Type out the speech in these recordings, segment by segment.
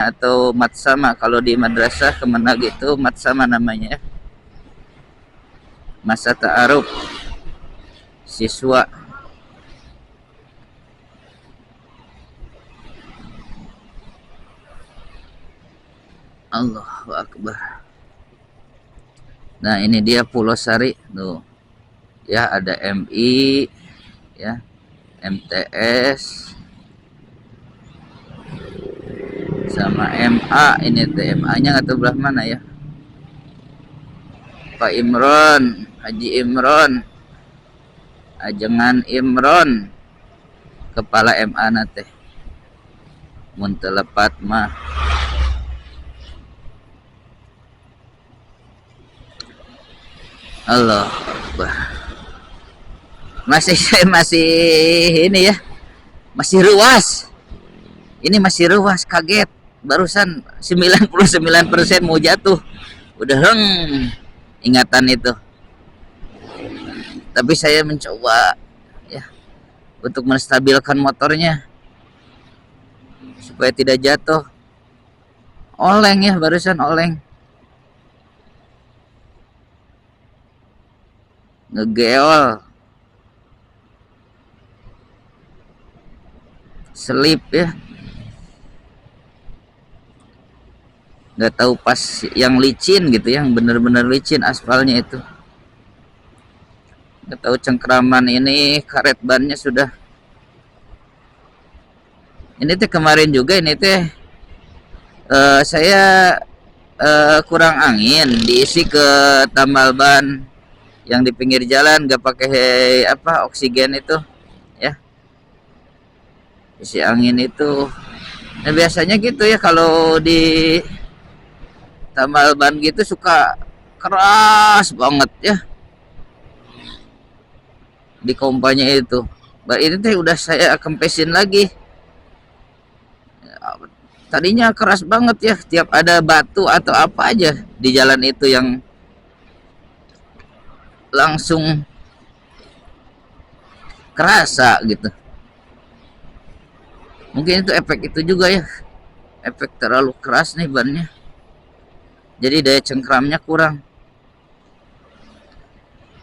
atau matsama. Kalau di madrasah Kemenag itu matsama namanya ya. Masa ta'aruf siswa. Allahu Akbar. Nah, ini dia Pulau Sari tuh. Ya, ada MI ya, MTS sama MA. Ini teh MA-nya nggak tahu belah mana ya. Pak Imron, Haji Imron, Ajengan Imron, kepala MA nate. Mun teu lepat mah. Allah Akbar. Saya masih ini ya, masih ruas. Ini masih ruas, kaget. Barusan 99% mau jatuh. Udah ingatan itu. Tapi saya mencoba ya untuk menstabilkan motornya supaya tidak jatuh. Oleng ya, barusan oleng. Ngegeol. Selip ya. Nggak tahu pas yang licin gitu, yang bener-bener licin aspalnya itu. Nggak tahu cengkraman ini karet bannya sudah. Ini teh kemarin juga ini teh saya kurang angin, diisi ke tambal ban yang di pinggir jalan, nggak pakai apa oksigen itu ya, isi angin itu. Nah, biasanya gitu ya kalau di tambal ban gitu suka keras banget ya di kompanya itu. Ini teh udah saya kempesin lagi. Tadinya keras banget ya, tiap ada batu atau apa aja di jalan itu yang langsung kerasa gitu. Mungkin itu efek itu juga ya, efek terlalu keras nih bannya, jadi daya cengkramnya kurang.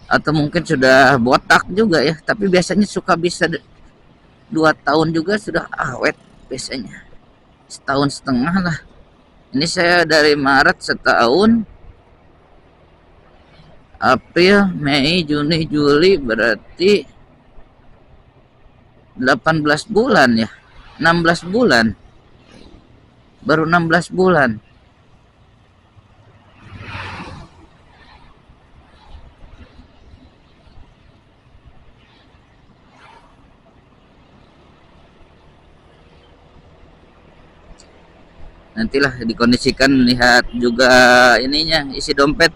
Atau mungkin sudah botak juga ya, tapi biasanya suka bisa 2 tahun juga sudah awet biasanya, setahun setengah lah. Ini saya dari Maret setahun, April, Mei, Juni, Juli, berarti 18 bulan ya, 16 bulan, baru 16 bulan. Nantilah dikondisikan, lihat juga ininya, isi dompet.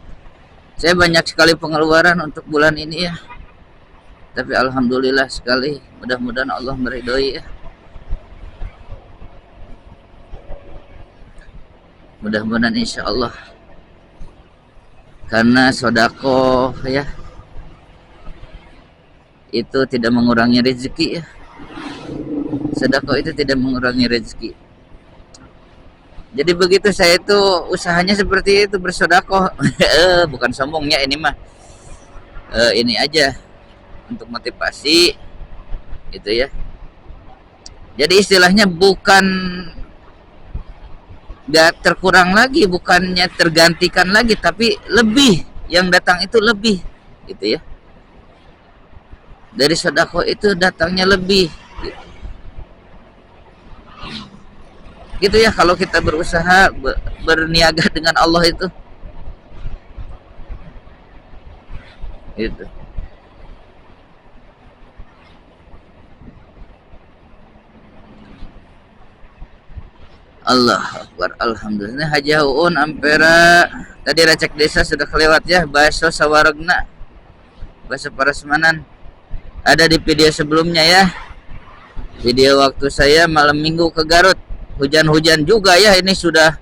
Saya banyak sekali pengeluaran untuk bulan ini ya, tapi alhamdulillah sekali, mudah-mudahan Allah meridhoi ya, mudah-mudahan insya Allah. Karena sodako ya itu tidak mengurangi rezeki ya, sodako itu tidak mengurangi rezeki. Jadi begitu saya itu usahanya seperti itu, bersodako. Bukan sombongnya ini mah, ini aja untuk motivasi gitu ya. Jadi istilahnya bukan gak terkurang lagi, bukannya tergantikan lagi, tapi lebih, yang datang itu lebih gitu ya. Dari sodako itu datangnya lebih gitu ya, kalau kita berusaha berniaga dengan Allah itu gitu. Allah Akbar, alhamdulillah. Haji Uun Ampera tadi Racek Desa sudah kelewat ya, bakso sawaragna, bakso parasmanan ada di video sebelumnya ya, video waktu saya malam minggu ke Garut. Hujan-hujan juga ya, ini sudah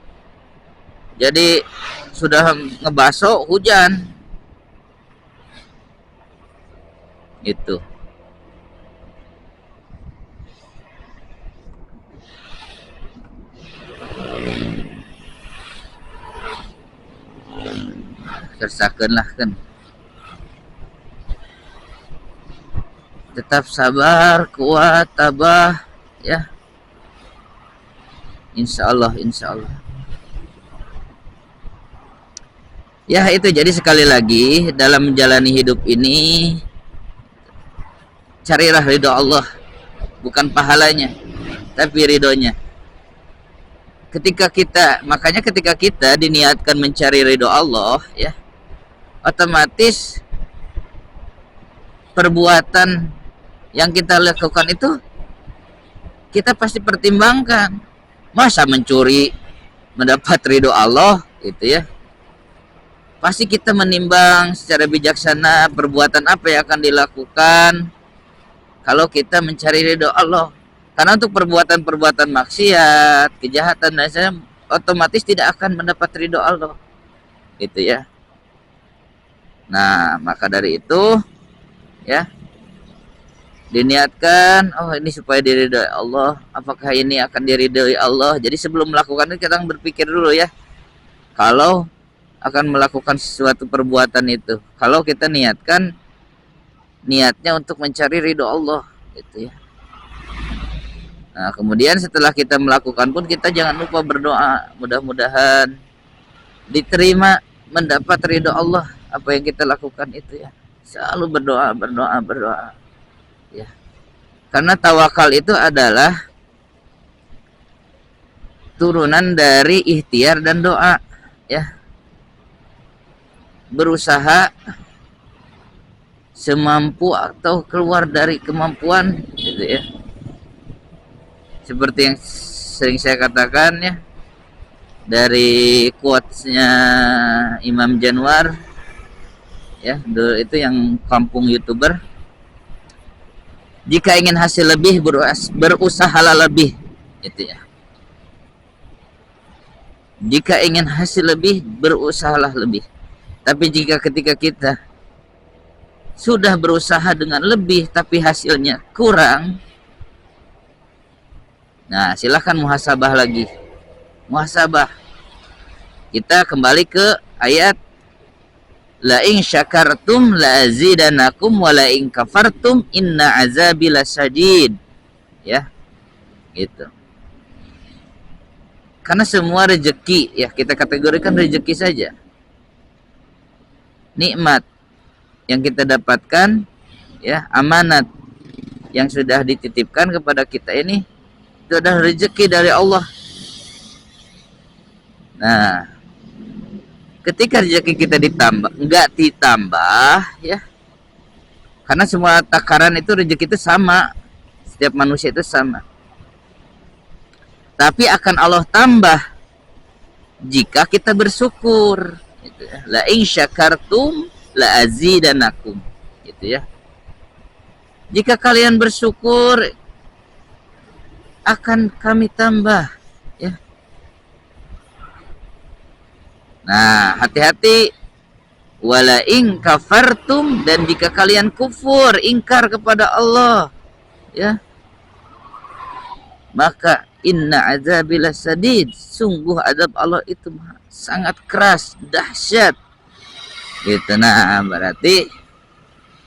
jadi sudah ngebaso hujan itu. kersakeun lah kan. Tetap sabar, kuat, tabah, ya. Insya Allah, insya Allah. Ya itu, jadi sekali lagi dalam menjalani hidup ini carilah ridho Allah, bukan pahalanya, tapi ridhonya. Makanya ketika kita diniatkan mencari ridho Allah, ya, otomatis perbuatan yang kita lakukan itu kita pasti pertimbangkan. Masa mencuri mendapat ridho Allah, gitu ya. Pasti kita menimbang secara bijaksana perbuatan apa yang akan dilakukan kalau kita mencari ridho Allah. Karena untuk perbuatan-perbuatan maksiat, kejahatan dan sebagainya otomatis tidak akan mendapat ridho Allah. Gitu ya. Nah, maka dari itu ya, diniatkan, oh ini supaya diridhoi Allah, apakah ini akan diridhoi Allah. Jadi sebelum melakukan itu kita berpikir dulu ya, kalau akan melakukan sesuatu perbuatan itu, kalau kita niatkan niatnya untuk mencari ridho Allah, gitu ya. Nah, kemudian setelah kita melakukan pun kita jangan lupa berdoa, mudah-mudahan diterima, mendapat ridho Allah apa yang kita lakukan itu ya. Selalu berdoa, berdoa. Ya. Karena tawakal itu adalah turunan dari ikhtiar dan doa, ya. Berusaha semampu atau keluar dari kemampuan, gitu ya. Seperti yang sering saya katakan ya, dari quotes-nya Imam Januar ya, dulu itu yang kampung YouTuber, jika ingin hasil lebih berusahalah lebih, gitu ya. Jika ingin hasil lebih berusahalah lebih. Tapi jika ketika kita sudah berusaha dengan lebih tapi hasilnya kurang, nah silahkan muhasabah lagi. Muhasabah. Kita kembali ke ayat la in syakartum la azidanakum wa la in kafartum inna azabi lasyadid. Ya. Gitu. Karena semua rezeki ya kita kategorikan rezeki saja. Nikmat yang kita dapatkan ya, amanat yang sudah dititipkan kepada kita ini itu adalah rezeki dari Allah. Nah, ketika rezeki kita enggak ditambah ya, karena semua takaran itu rezeki itu sama, setiap manusia itu sama, tapi akan Allah tambah jika kita bersyukur, gitu ya. La in syakartum la azidanakum, gitu ya. Jika kalian bersyukur akan kami tambah, ya. Nah, hati-hati. Wala in kafartum, dan jika kalian kufur, ingkar kepada Allah, ya, maka inna azabil sadid, sungguh azab Allah itu sangat keras, dahsyat. Gitu. Nah, berarti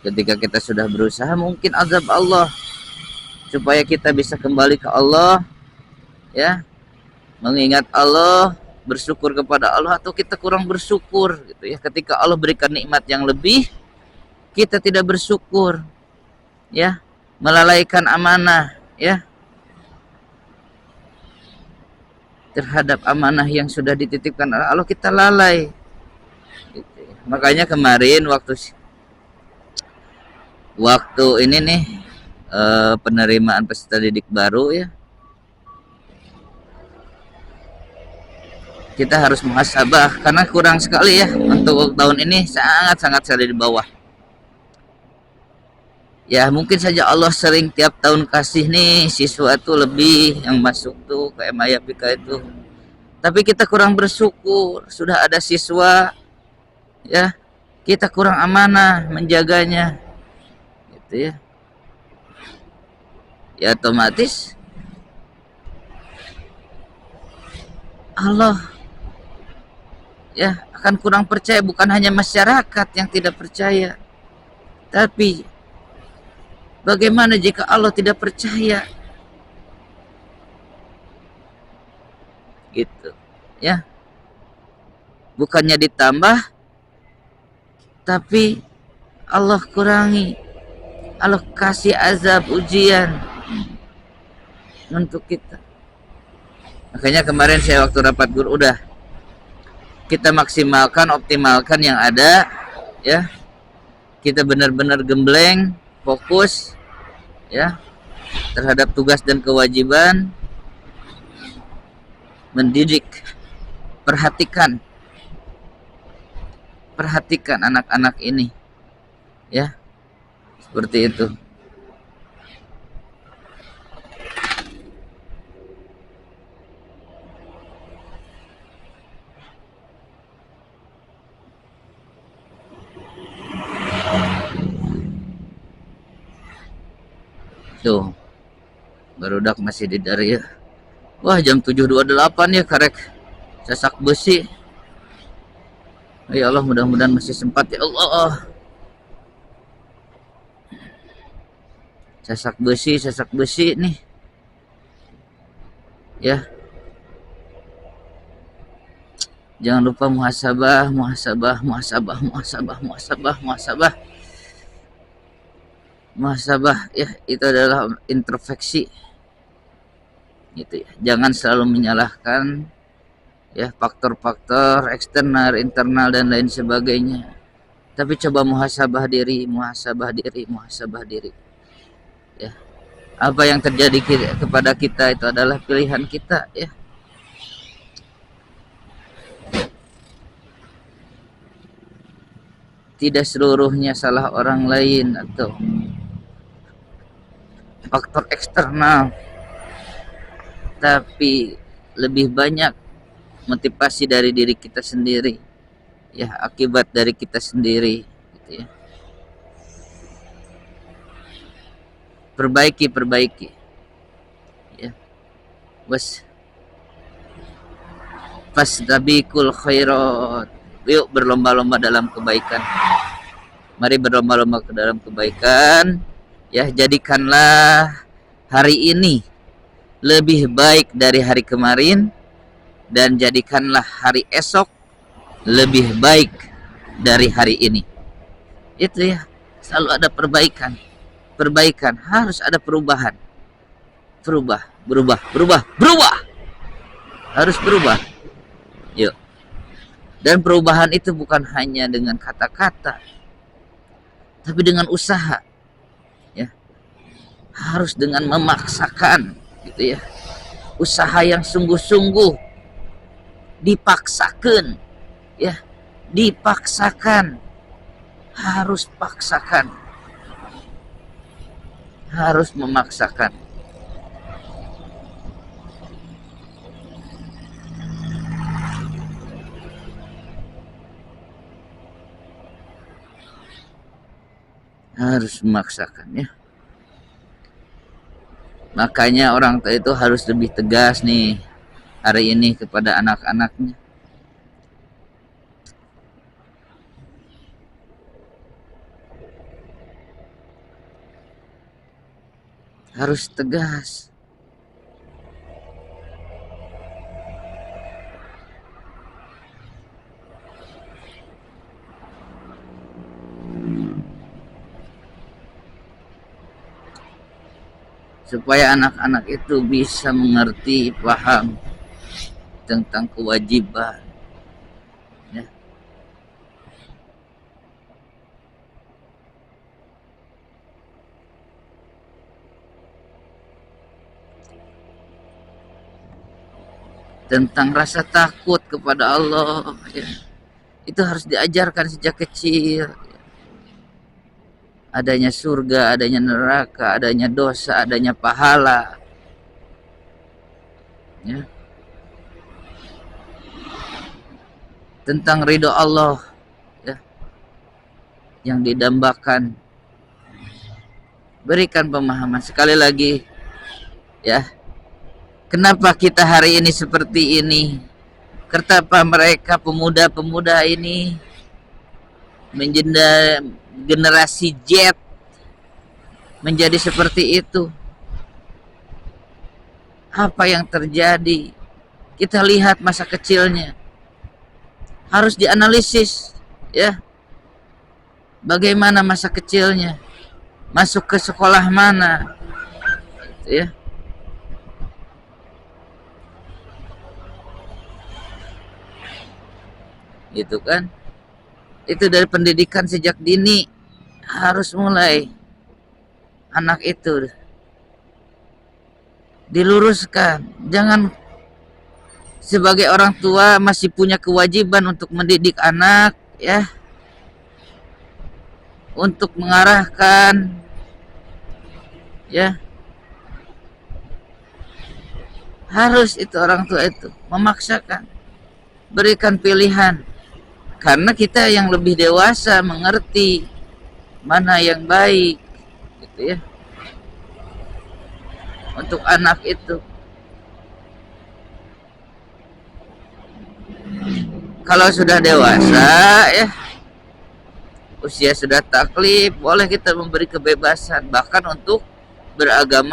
ketika kita sudah berusaha, mungkin azab Allah, supaya kita bisa kembali ke Allah, ya, mengingat Allah, bersyukur kepada Allah, atau kita kurang bersyukur, gitu ya. Ketika Allah berikan nikmat yang lebih, kita tidak bersyukur, ya, melalaikan amanah, ya, terhadap amanah yang sudah dititipkan oleh Allah, kita lalai. Gitu ya. Makanya kemarin waktu ini nih penerimaan peserta didik baru ya, kita harus muhasabah karena kurang sekali ya untuk tahun ini, sangat sekali di bawah. Ya mungkin saja Allah sering tiap tahun kasih nih siswa tuh lebih yang masuk tuh ke MIAPK itu, tapi kita kurang bersyukur. Sudah ada siswa ya, kita kurang amanah menjaganya, gitu ya. Ya otomatis Allah ya bahkan kurang percaya. Bukan hanya masyarakat yang tidak percaya, tapi bagaimana jika Allah tidak percaya? Gitu ya. Bukannya ditambah, tapi Allah kurangi. Allah kasih azab, ujian untuk kita. Makanya kemarin saya waktu rapat guru, udah kita maksimalkan, optimalkan yang ada ya. Kita benar-benar gembleng, fokus ya terhadap tugas dan kewajiban, mendidik, perhatikan anak-anak ini ya, seperti itu. Tuh, barudak masih di dari ya. Wah, jam 7.28 ya karek sasak besi. Ya Allah, mudah-mudahan masih sempat ya Allah. Sasak besi nih. Ya. Jangan lupa muhasabah. Muhasabah ya, itu adalah introspeksi. Gitu ya. Jangan selalu menyalahkan ya faktor-faktor eksternal, internal dan lain sebagainya. Tapi coba muhasabah diri. Ya. Apa yang terjadi kepada kita itu adalah pilihan kita ya. Tidak seluruhnya salah orang lain atau faktor eksternal, tapi lebih banyak motivasi dari diri kita sendiri ya, akibat dari kita sendiri gitu ya. Perbaiki ya. Fastabikul khairat. Yuk berlomba-lomba dalam kebaikan. Mari berlomba-lomba ke dalam kebaikan ya. Jadikanlah hari ini lebih baik dari hari kemarin, dan jadikanlah hari esok lebih baik dari hari ini. Itu ya, selalu ada perbaikan, harus ada perubahan. Berubah, harus berubah. Yuk. Dan perubahan itu bukan hanya dengan kata-kata, tapi dengan usaha ya. Harus dengan memaksakan gitu ya. Usaha yang sungguh-sungguh, dipaksakan ya, harus memaksakan. Ya. Makanya orang tua itu harus lebih tegas nih hari ini kepada anak-anaknya. Harus tegas. Supaya anak-anak itu bisa mengerti, paham tentang kewajiban ya. Tentang rasa takut kepada Allah ya. Itu harus diajarkan sejak kecil. Adanya surga, adanya neraka, adanya dosa, adanya pahala ya. Tentang ridho Allah ya, yang didambakan. Berikan pemahaman sekali lagi ya. Kenapa kita hari ini seperti ini? Kenapa mereka pemuda-pemuda ini menjadi generasi Z menjadi seperti itu? Apa yang terjadi? Kita lihat masa kecilnya, harus dianalisis ya. Bagaimana masa kecilnya, masuk ke sekolah mana, ya. Gitu kan. Itu dari pendidikan sejak dini harus mulai anak itu diluruskan. Jangan sebagai orang tua masih punya kewajiban untuk mendidik anak ya, untuk mengarahkan ya. Harus itu orang tua itu memaksakan, berikan pilihan, karena kita yang lebih dewasa mengerti mana yang baik gitu ya untuk anak itu. Kalau sudah dewasa ya, usia sudah taklif, boleh kita memberi kebebasan bahkan untuk beragama